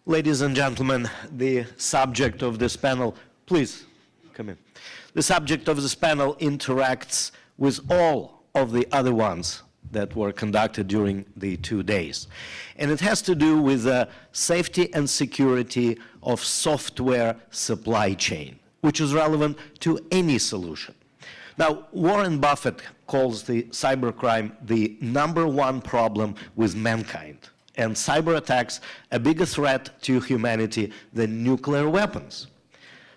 Ladies and gentlemen, the subject of this panel, please come in. The subject of this panel interacts with all of the other ones that were conducted during the 2 days. And it has to do with the safety and security of software supply chain, which is relevant to any solution. Now, Warren Buffett calls the cybercrime the #1 problem with mankind, and cyber attacks a bigger threat to humanity than nuclear weapons.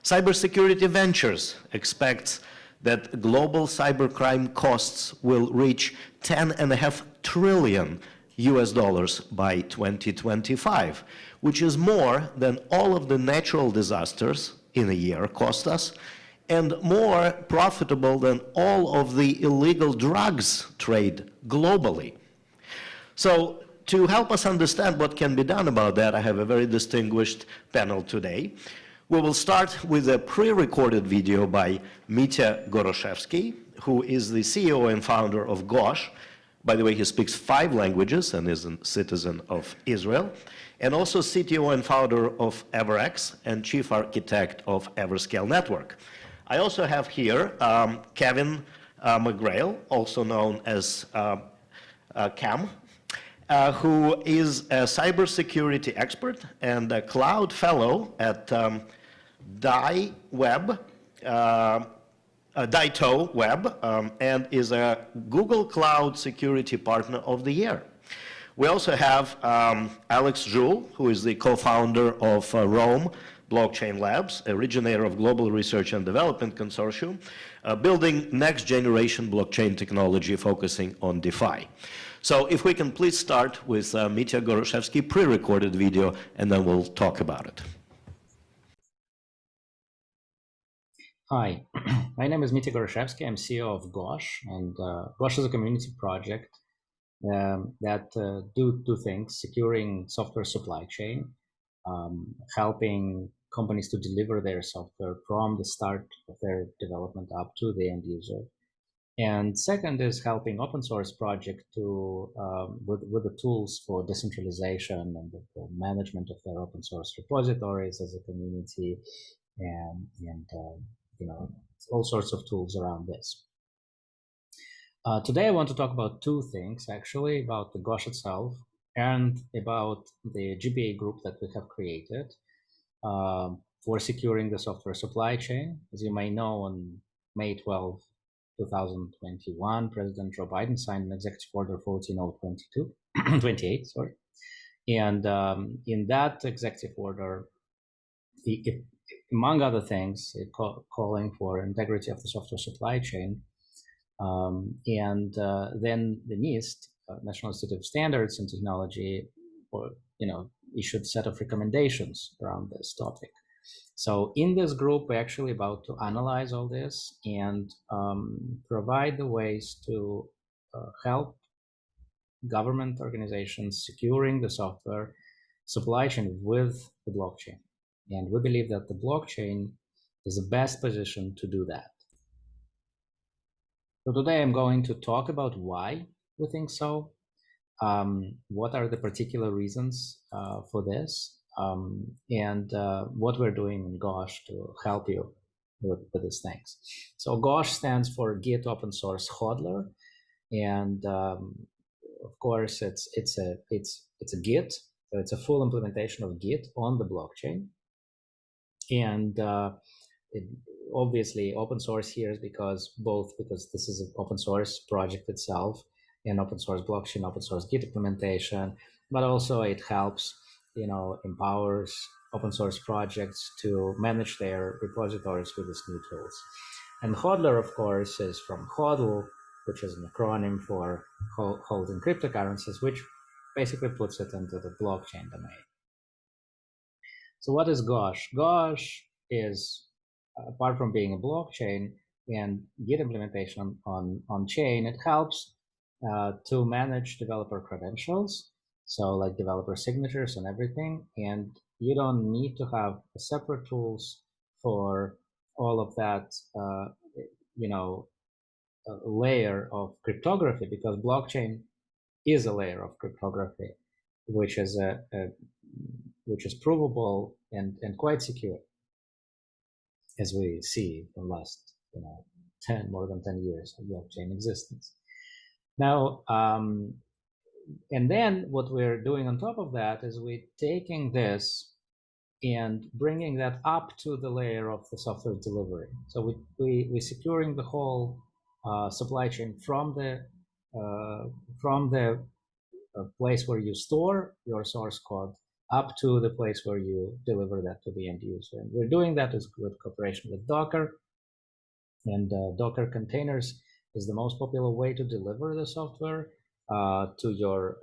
Cybersecurity Ventures expects that global cybercrime costs will reach $10.5 trillion by 2025, which is more than all of the natural disasters in a year cost us, and more profitable than all of the illegal drugs trade globally. So to help us understand what can be done about that, I have a very distinguished panel today. We will start with a pre-recorded video by Mitja, who is the CEO and founder of GOSH. By the way, he speaks 5 languages and is a citizen of Israel, and also CTO and founder of EverX and chief architect of Everscale Network. I also have here Kevin McGrail, also known as Cam, who is a cybersecurity expert and a cloud fellow at Daito Web, and is a Google Cloud Security Partner of the Year. We also have Alex Joule, who is the co-founder of Rome Blockchain Labs, originator of Global Research and Development Consortium, building next-generation blockchain technology focusing on DeFi. So if we can please start with Mitja Goroszewski, pre-recorded video, and then we'll talk about it. Hi, my name is Mitja Goroszewski. I'm CEO of GOSH, and GOSH is a community project that do 2 things: securing software supply chain, helping companies to deliver their software from the start of their development up to the end user. And second is helping open source project to with the tools for decentralization and the management of their open source repositories as a community, and you know, all sorts of tools around this. Today I want to talk about 2 things, actually, about the GOSH itself and about the GPA group that we have created for securing the software supply chain. As you may know, on May 12, 2021, President Joe Biden signed an Executive Order 14028, sorry. And in that executive order, among other things, calling for integrity of the software supply chain, and then the NIST, National Institute of Standards and Technology, issued a set of recommendations around this topic. So in this group, we're actually about to analyze all this and provide the ways to help government organizations securing the software supply chain with the blockchain. And we believe that the blockchain is the best position to do that. So today I'm going to talk about why we think so, what are the particular reasons for this, and what we're doing in GOSH to help you with these things. So GOSH stands for Git Open Source Hodler, and of course it's a Git, so it's a full implementation of Git on the blockchain. And obviously open source here is because this is an open source project itself, and open source blockchain, open source Git implementation, but also it helps, empowers open source projects to manage their repositories with these new tools. And Hodler, of course, is from HODL, which is an acronym for holding cryptocurrencies, which basically puts it into the blockchain domain. So what is GOSH? GOSH is, apart from being a blockchain and Git implementation on chain, it helps to manage developer credentials, so like developer signatures and everything. And you don't need to have separate tools for all of that, layer of cryptography, because blockchain is a layer of cryptography, which is which is provable and quite secure, as we see from last, 10 more than 10 years of blockchain existence. Now, and then what we're doing on top of that is we're taking this and bringing that up to the layer of the software delivery. So we're securing the whole supply chain from the place where you store your source code up to the place where you deliver that to the end user. And we're doing that with cooperation with Docker. And Docker containers is the most popular way to deliver the software to your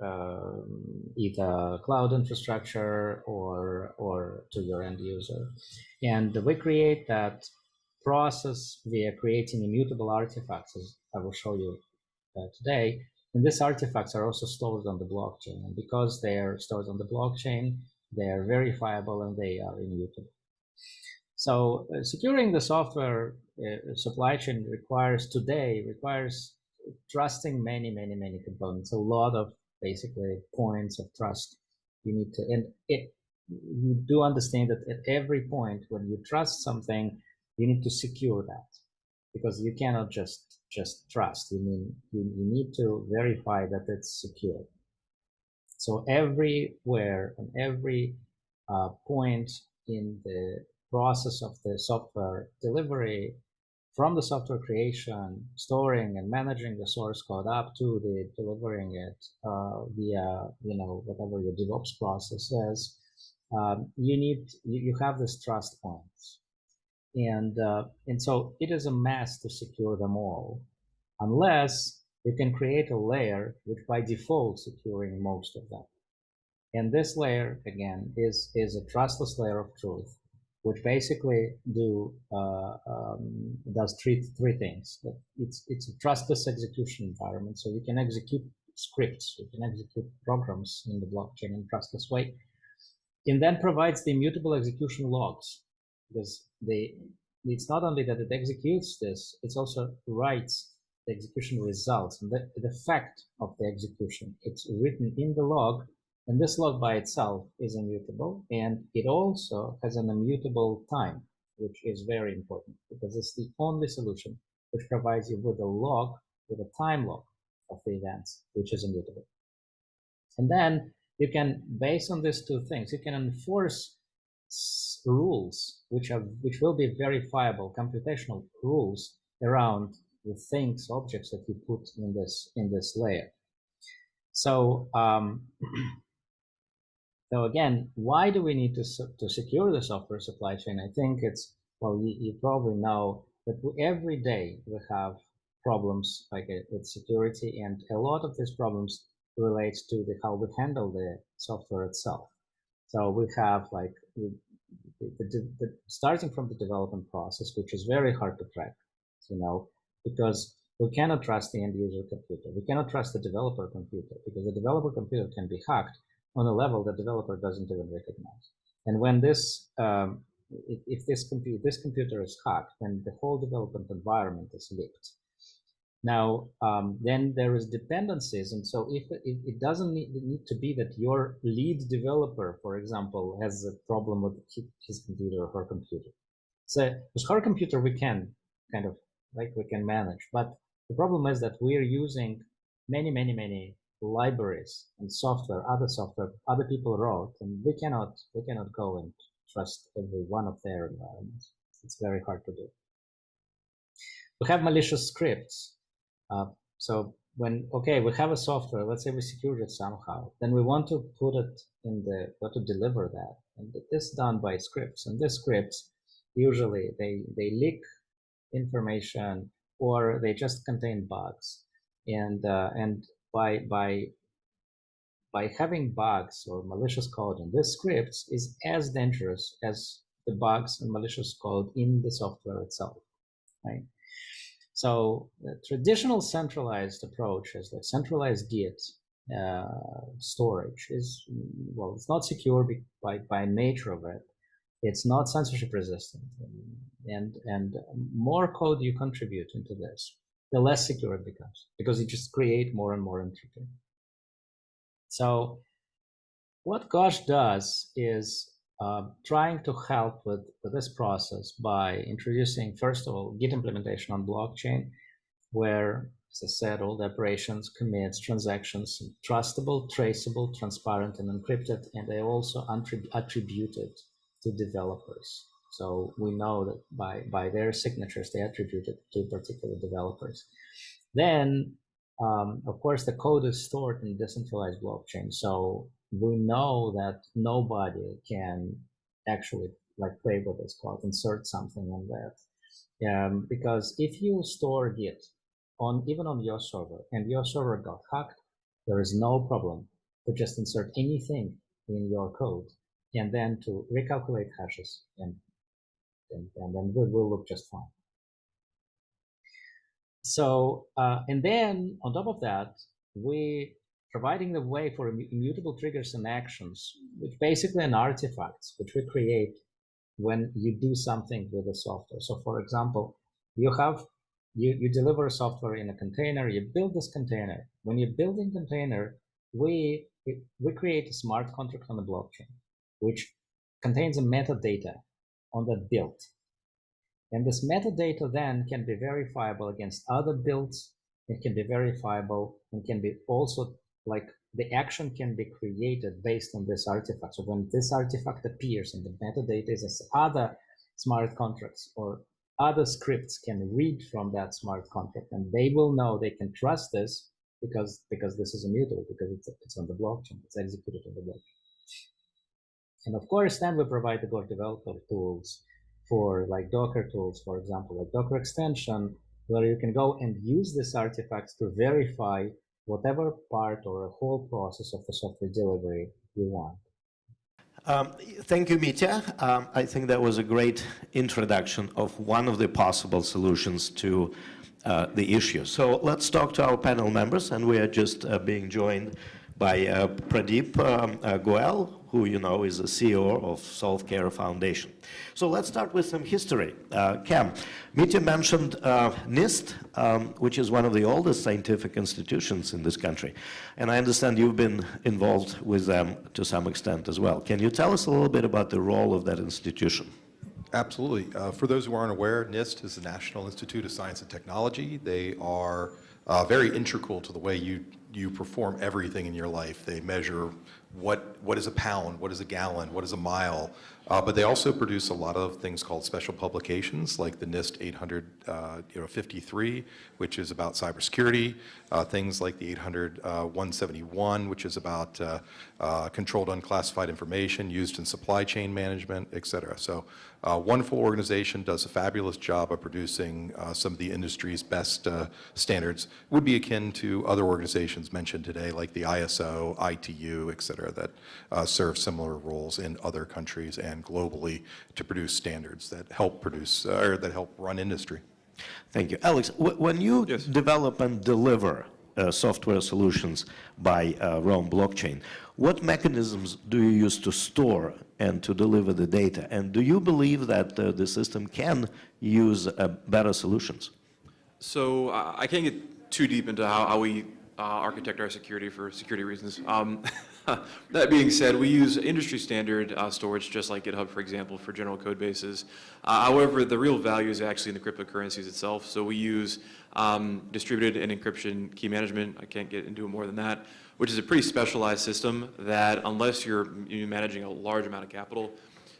either cloud infrastructure or to your end user. And we create that process via creating immutable artifacts, as I will show you today. And these artifacts are also stored on the blockchain. And because they are stored on the blockchain, they are verifiable and they are immutable. So securing the software supply chain requires trusting many components, a lot of basically points of trust you need to, and you do understand that at every point when you trust something, you need to secure that, because you cannot just trust. You need to verify that it's secure. So everywhere and every point in the process of the software delivery, from the software creation, storing and managing the source code up to the delivering it via whatever your DevOps process is, you have this trust points, and so it is a mess to secure them all, unless you can create a layer which by default securing most of them. And this layer again is a trustless layer of truth, which basically does three things. It's a trustless execution environment, so you can execute scripts, you can execute programs in the blockchain in a trustless way. And then provides the immutable execution logs, because it's not only that it executes this, it also writes the execution results and the fact of the execution. It's written in the log. And this log by itself is immutable, and it also has an immutable time, which is very important, because it's the only solution which provides you with a log, with a time log of the events, which is immutable. And then you can, based on these two things, you can enforce rules which will be verifiable, computational rules around the things, objects that you put in this layer. So So again, why do we need to secure the software supply chain? I think it's, well, you probably know that every day we have problems with security, and a lot of these problems relates to how we handle the software itself. So we have starting from the development process, which is very hard to track, because we cannot trust the end user computer. We cannot trust the developer computer, because the developer computer can be hacked on a level that developer doesn't even recognize. And when if this computer is hacked, then the whole development environment is leaked. Now, then there is dependencies, and so if it doesn't need to be that your lead developer, for example, has a problem with his computer or her computer. So with her computer, we can we can manage, but the problem is that we are using many libraries and other people wrote, and we cannot go and trust every one of their environments. It's very hard to do. We have malicious scripts. So we have a software, let's say we secured it somehow, then we want to put it to deliver that, and this is done by scripts. And these scripts usually they leak information, or they just contain bugs, and by having bugs or malicious code in these scripts is as dangerous as the bugs and malicious code in the software itself, right? So the traditional centralized approach is like centralized Git storage is, well, it's not secure by nature of it. It's not censorship resistant, and more code you contribute into this, the less secure it becomes, because you just create more and more entropy. So what Gosh does is trying to help with this process by introducing, first of all, Git implementation on blockchain, where, as I said, all the operations, commits, transactions, trustable, traceable, transparent, and encrypted, and they also attributed to developers. So we know that by their signatures, they attributed to particular developers. Then, of course, the code is stored in decentralized blockchain. So we know that nobody can actually like play with this code, insert something in that. Because if you store Git even on your server and your server got hacked, there is no problem to just insert anything in your code and then to recalculate hashes and then will look just fine. So, and then on top of that, we providing the way for immutable triggers and actions, which basically are artifacts, which we create when you do something with the software. So for example, you deliver software in a container, you build this container. When you're building container, we create a smart contract on the blockchain, which contains a metadata on that build. And this metadata then can be verifiable against other builds. It can be verifiable and can be also like the action can be created based on this artifact. So when this artifact appears and the metadata is other smart contracts or other scripts can read from that smart contract, and they will know they can trust this because this is immutable, because it's on the blockchain, it's executed on the blockchain. And of course, then we provide the Go developer tools for like Docker tools, for example, like Docker extension, where you can go and use these artifacts to verify whatever part or a whole process of the software delivery you want. Thank you, Mitja. I think that was a great introduction of one of the possible solutions to the issue. So let's talk to our panel members, and we are just being joined by Pradeep Goel, who you know is the CEO of SolveCare Foundation. So let's start with some history. Cam, Mitja mentioned NIST, which is one of the oldest scientific institutions in this country. And I understand you've been involved with them to some extent as well. Can you tell us a little bit about the role of that institution? Absolutely. For those who aren't aware, NIST is the National Institute of Science and Technology. They are very integral to the way you perform everything in your life. They measure what is a pound, what is a gallon, what is a mile, but they also produce a lot of things called special publications, like the NIST 853, which is about cybersecurity, things like the 800-171, which is about controlled unclassified information used in supply chain management, et cetera. So wonderful organization, does a fabulous job of producing some of the industry's best standards. Would be akin to other organizations mentioned today, like the ISO, ITU, et cetera, that serve similar roles in other countries and globally to produce standards that help produce or that help run industry. Thank you. Alex, when you develop and deliver software solutions by Rome blockchain, what mechanisms do you use to store and to deliver the data? And do you believe that the system can use better solutions? So I can't get too deep into how we architect our security for security reasons. That being said, we use industry standard storage, just like GitHub, for example, for general code bases. However, the real value is actually in the cryptocurrencies itself. So we use distributed and encryption key management. I can't get into it more than that, which is a pretty specialized system that unless you're managing a large amount of capital,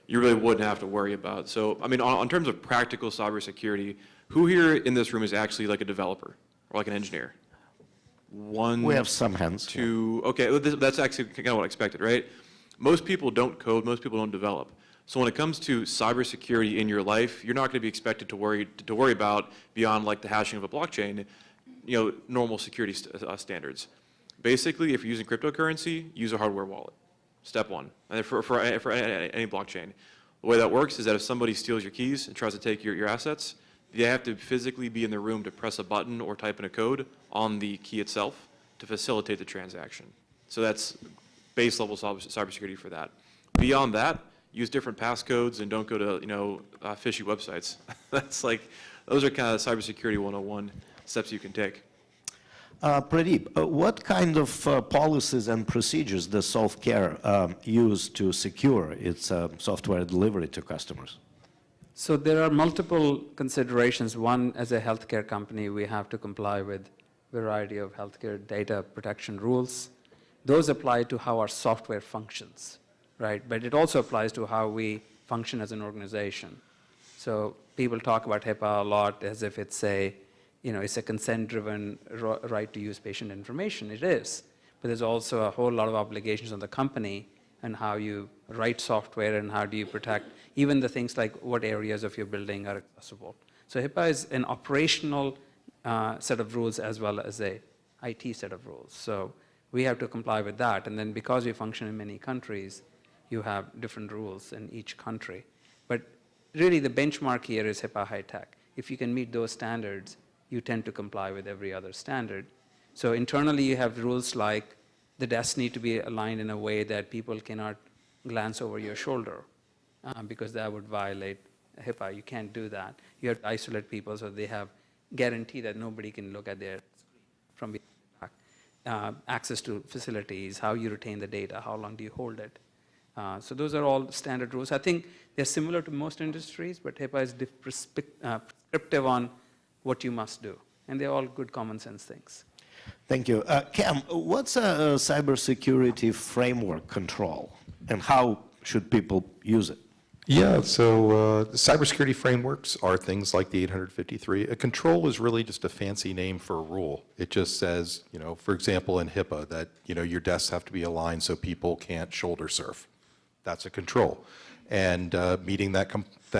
you really wouldn't have to worry about. So, I mean, on terms of practical cybersecurity, who here in this room is actually like a developer or like an engineer? One, we have some hands. Two, okay, that's actually kind of what I expected, right? Most people don't code, most people don't develop. So when it comes to cybersecurity in your life, you're not going to be expected to worry about beyond like the hashing of a blockchain, normal security standards. Basically, if you're using cryptocurrency, use a hardware wallet. Step one, and for any blockchain. The way that works is that if somebody steals your keys and tries to take your assets, they have to physically be in the room to press a button or type in a code on the key itself to facilitate the transaction. So that's base level cybersecurity for that. Beyond that, use different passcodes and don't go to fishy websites. Those are kind of cybersecurity 101 steps you can take. Pradeep, what kind of policies and procedures does SoftCare use to secure its software delivery to customers? So there are multiple considerations. One, as a healthcare company, we have to comply with a variety of healthcare data protection rules. Those apply to how our software functions, right? But it also applies to how we function as an organization. So people talk about HIPAA a lot as if it's a, it's a consent-driven right to use patient information. It is. But there's also a whole lot of obligations on the company and how you write software and how do you protect even the things like what areas of your building are accessible. So HIPAA is an operational set of rules as well as a IT set of rules. So we have to comply with that. And then because we function in many countries, you have different rules in each country. But really the benchmark here is HIPAA high tech. If you can meet those standards, you tend to comply with every other standard. So internally you have rules like the desks need to be aligned in a way that people cannot glance over your shoulder because that would violate HIPAA. You can't do that. You have to isolate people so they have guarantee that nobody can look at their screen from behind the back. Access to facilities, how you retain the data, how long do you hold it. So those are all standard rules. I think they're similar to most industries, but HIPAA is prescriptive on what you must do. And they're all good common sense things. Thank you. Cam, what's a cybersecurity framework control, and how should people use it? Yeah, so cybersecurity frameworks are things like the 853. A control is really just a fancy name for a rule. It just says, for example, in HIPAA that, your desks have to be aligned so people can't shoulder surf. That's a control. And meeting that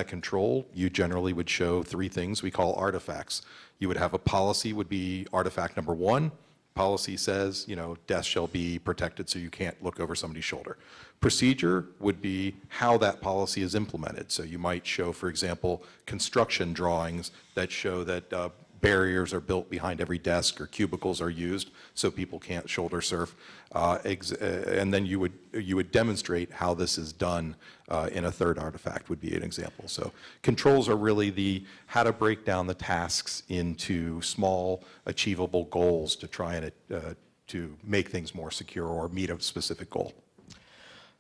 control, you generally would show three things we call artifacts. You would have a policy would be artifact number one. Policy says, desks shall be protected so you can't look over somebody's shoulder. Procedure would be how that policy is implemented. So you might show, for example, construction drawings that show that barriers are built behind every desk or cubicles are used so people can't shoulder surf. And then you would demonstrate how this is done in a third artifact would be an example. So controls are really how to break down the tasks into small achievable goals to try and to make things more secure or meet a specific goal.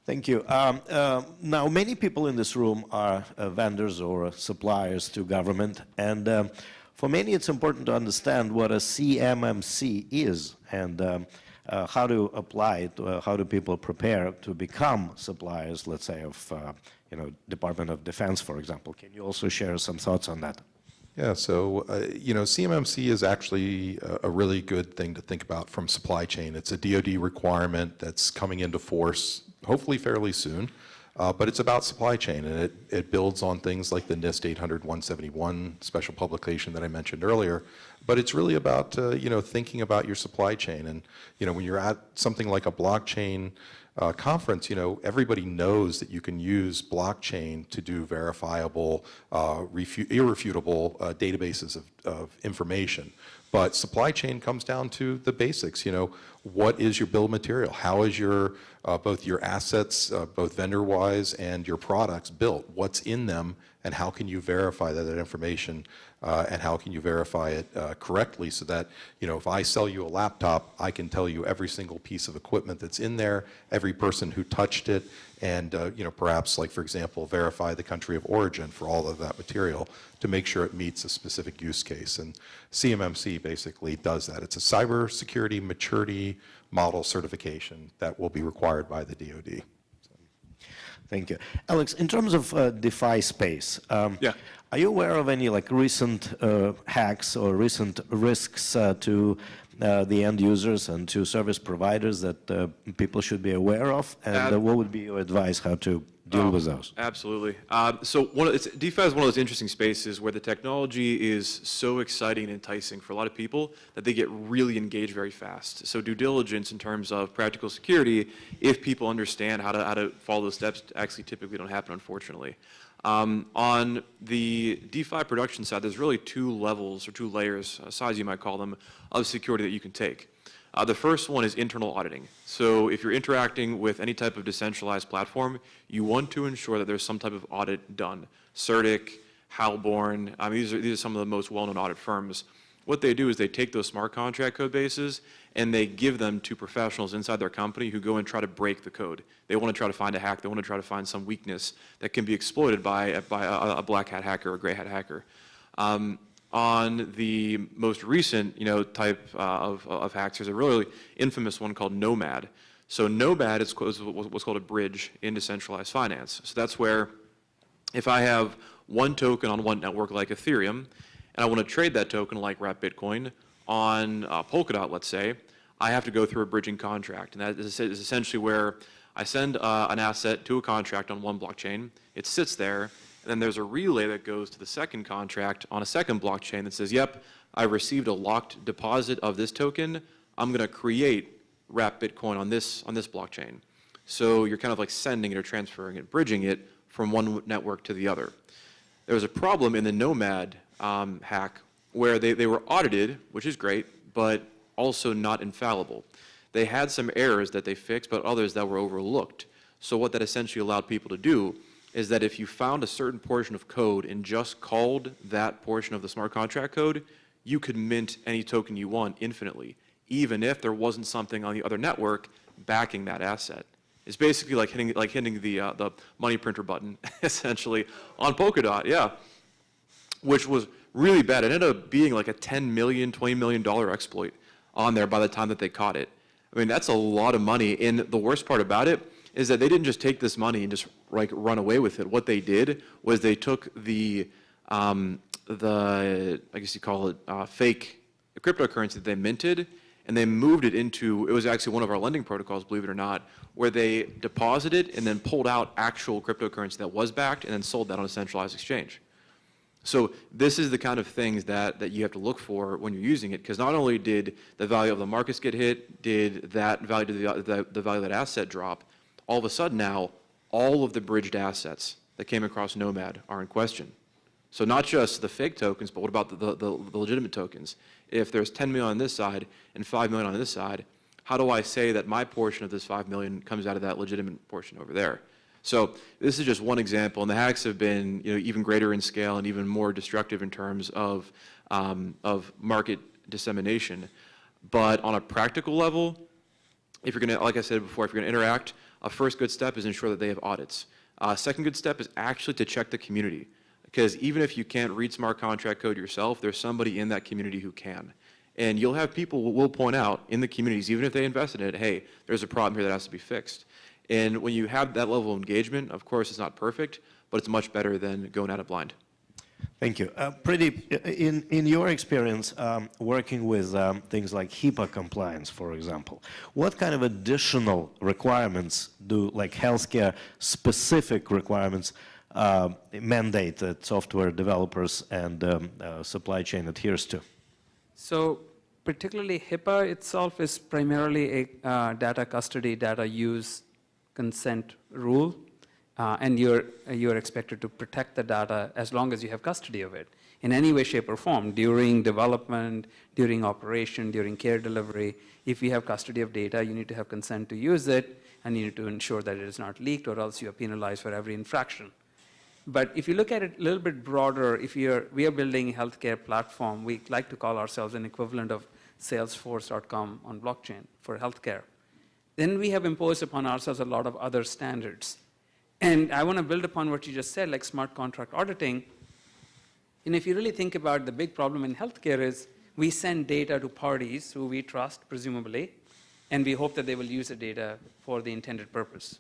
Thank you. Now, many people in this room are vendors or suppliers to government, and for many, it's important to understand what a CMMC is and how to apply it, how do people prepare to become suppliers, let's say, of Department of Defense, for example. Can you also share some thoughts on that? Yeah, so, CMMC is actually a really good thing to think about from supply chain. It's a DoD requirement that's coming into force, hopefully fairly soon. But it's about supply chain, and it builds on things like the NIST 800-171 special publication that I mentioned earlier. But it's really about, thinking about your supply chain. And, when you're at something like a blockchain conference, everybody knows that you can use blockchain to do verifiable, irrefutable databases of information. But supply chain comes down to the basics. What is your bill of material? How is your both your assets, both vendor-wise and your products built? What's in them, and how can you verify that information, and how can you verify it correctly so that, if I sell you a laptop, I can tell you every single piece of equipment that's in there, every person who touched it, and perhaps, like for example, verify the country of origin for all of that material to make sure it meets a specific use case. And CMMC basically does that. It's a cybersecurity maturity model certification that will be required by the DoD. Thank you. Alex, in terms of DeFi space, are you aware of any recent hacks or recent risks to the end users and to service providers that people should be aware of? And what would be your advice how to deal with those? Absolutely. So DeFi is one of those interesting spaces where the technology is so exciting and enticing for a lot of people that they get really engaged very fast. So due diligence in terms of practical security, if people understand how to follow those steps, actually typically don't happen, unfortunately. On the DeFi production side, there's really two levels or two layers, size you might call them, of security that you can take. The first one is internal auditing. So if you're interacting with any type of decentralized platform, you want to ensure that there's some type of audit done. CertIC, Halborn, these are some of the most well-known audit firms What they do is they take those smart contract code bases and they give them to professionals inside their company who go and try to break the code. They want to try to find a hack. They want to try to find some weakness that can be exploited by a black hat hacker or a gray hat hacker. On the most recent, type of hacks, there's a really infamous one called Nomad. So Nomad is what's called a bridge in decentralized finance. So that's where if I have one token on one network like Ethereum, and I want to trade that token like wrap Bitcoin on Polkadot, let's say, I have to go through a bridging contract. And that is essentially where I send an asset to a contract on one blockchain. It sits there, and then there's a relay that goes to the second contract on a second blockchain that says, yep, I received a locked deposit of this token. I'm going to create wrap Bitcoin on this blockchain. So you're kind of like sending it or transferring it, bridging it from one network to the other. There was a problem in the Nomad hack where they were audited, which is great, but also not infallible. They had some errors that they fixed, but others that were overlooked. So what that essentially allowed people to do is that if you found a certain portion of code and just called that portion of the smart contract code, you could mint any token you want infinitely, even if there wasn't something on the other network backing that asset. It's basically like hitting the money printer button, essentially, on Polkadot, yeah, which was really bad. It ended up being like a $10 million, $20 million exploit on there by the time that they caught it. I mean, that's a lot of money, and the worst part about it is that they didn't just take this money and just like run away with it. What they did was they took the I guess you call it fake cryptocurrency that they minted, and they moved it into, it was actually one of our lending protocols, believe it or not, where they deposited and then pulled out actual cryptocurrency that was backed and then sold that on a centralized exchange. So this is the kind of things that you have to look for when you're using it, because not only did the value of the markets get hit, did that value, the value of that asset drop, all of a sudden now, all of the bridged assets that came across Nomad are in question. So not just the fake tokens, but what about the legitimate tokens? If there's 10 million on this side and 5 million on this side, how do I say that my portion of this 5 million comes out of that legitimate portion over there? So this is just one example, and the hacks have been even greater in scale and even more destructive in terms of market dissemination. But on a practical level, if you're going to, like I said before, if you're going to interact, a first good step is ensure that they have audits. Second good step is actually to check the community. Because even if you can't read smart contract code yourself, there's somebody in that community who can. And you'll have people who will point out in the communities, even if they invested in it, hey, there's a problem here that has to be fixed. And when you have that level of engagement, of course it's not perfect, but it's much better than going at it blind. Thank you. In your experience working with things like HIPAA compliance, for example, what kind of additional requirements do, like healthcare specific requirements, mandate that software developers and supply chain adheres to? So particularly HIPAA itself is primarily a data custody, data use consent rule. And you're expected to protect the data as long as you have custody of it in any way, shape, or form, during development, during operation, during care delivery. If you have custody of data, you need to have consent to use it, and you need to ensure that it is not leaked, or else you are penalized for every infraction. But if you look at it a little bit broader, we are building a healthcare platform. We like to call ourselves an equivalent of Salesforce.com on blockchain for healthcare. Then we have imposed upon ourselves a lot of other standards. And I want to build upon what you just said, like smart contract auditing. And if you really think about the big problem in healthcare is we send data to parties who we trust, presumably, and we hope that they will use the data for the intended purpose.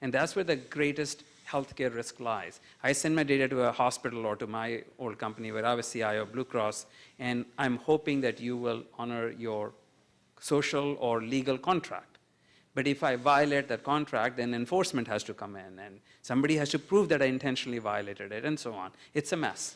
And that's where the greatest healthcare risk lies. I send my data to a hospital or to my old company where I was CIO of Blue Cross, and I'm hoping that you will honor your social or legal contract. But if I violate that contract, then enforcement has to come in, and somebody has to prove that I intentionally violated it, and so on. It's a mess.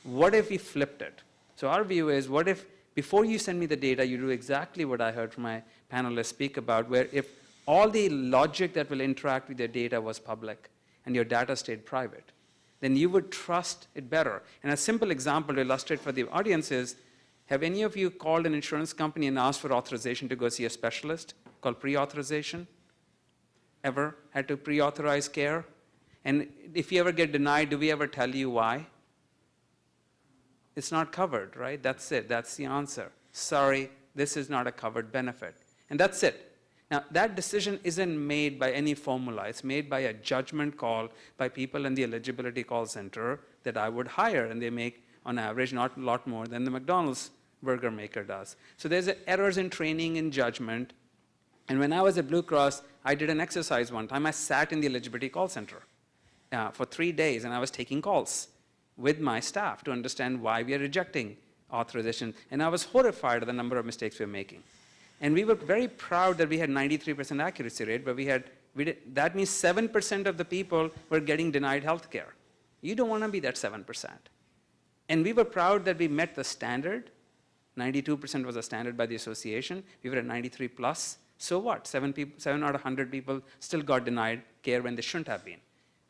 What if we flipped it? So our view is, what if before you send me the data, you do exactly what I heard from my panelists speak about, where if all the logic that will interact with your data was public and your data stayed private, then you would trust it better. And a simple example to illustrate for the audience is, have any of you called an insurance company and asked for authorization to go see a specialist called pre-authorization? Ever had to pre-authorize care? And if you ever get denied, do we ever tell you why? it's not covered, right? That's it. That's the answer. Sorry, this is not a covered benefit. And that's it. Now, that decision isn't made by any formula. It's made by a judgment call by people in the eligibility call center that I would hire, and they make, on average, not a lot more than the McDonald's burger maker does. So there's errors in training and judgment. And when I was at Blue Cross, I did an exercise one time. I sat in the eligibility call center for 3 days, and I was taking calls with my staff to understand why we are rejecting authorization. And I was horrified at the number of mistakes we were making. And we were very proud that we had 93% accuracy rate, but that means 7% of the people were getting denied health care. You don't want to be that 7%. And we were proud that we met the standard. 92% was a standard by the association. We were at 93 plus. So what? 7 out of 100 people still got denied care when they shouldn't have been.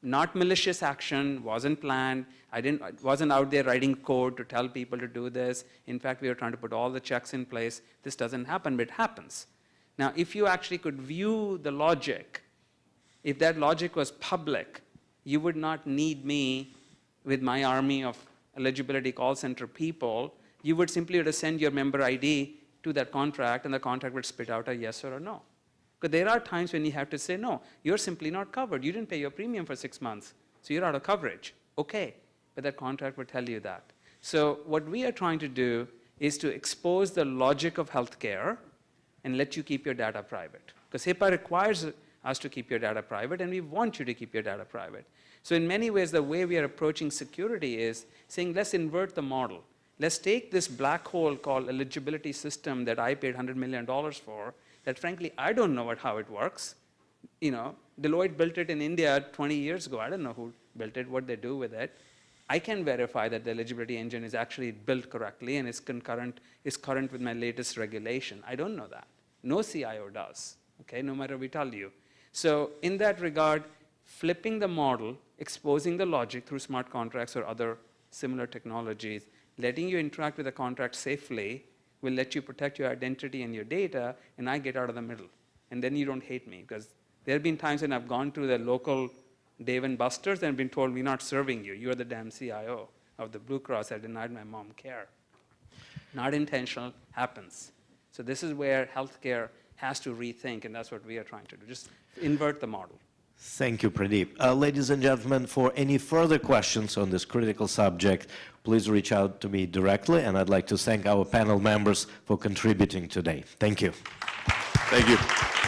Not malicious action, wasn't planned. I wasn't out there writing code to tell people to do this. In fact, we were trying to put all the checks in place. This doesn't happen, but it happens. Now, if you actually could view the logic, if that logic was public, you would not need me with my army of eligibility call center people. You would simply have to send your member ID to that contract, and the contract would spit out a yes or a no. Because there are times when you have to say, no, you're simply not covered. You didn't pay your premium for 6 months, so you're out of coverage. Okay, but that contract would tell you that. So what we are trying to do is to expose the logic of healthcare and let you keep your data private. Because HIPAA requires us to keep your data private, and we want you to keep your data private. So in many ways, the way we are approaching security is saying, let's invert the model. Let's take this black hole called eligibility system that I paid $100 million for, that frankly, I don't know how it works. Deloitte built it in India 20 years ago. I don't know who built it, what they do with it. I can verify that the eligibility engine is actually built correctly and is current with my latest regulation. I don't know that. No CIO does, okay, no matter we tell you. So in that regard, flipping the model, exposing the logic through smart contracts or other similar technologies, letting you interact with the contract safely will let you protect your identity and your data, and I get out of the middle. And then you don't hate me, because there have been times when I've gone to the local Dave & Buster's and been told, we're not serving you. You're the damn CIO of the Blue Cross. I denied my mom care. Not intentional, happens. So this is where healthcare has to rethink, and that's what we are trying to do. Just invert the model. Thank you, Pradeep. Ladies and gentlemen, for any further questions on this critical subject, please reach out to me directly, and I'd like to thank our panel members for contributing today. Thank you. Thank you.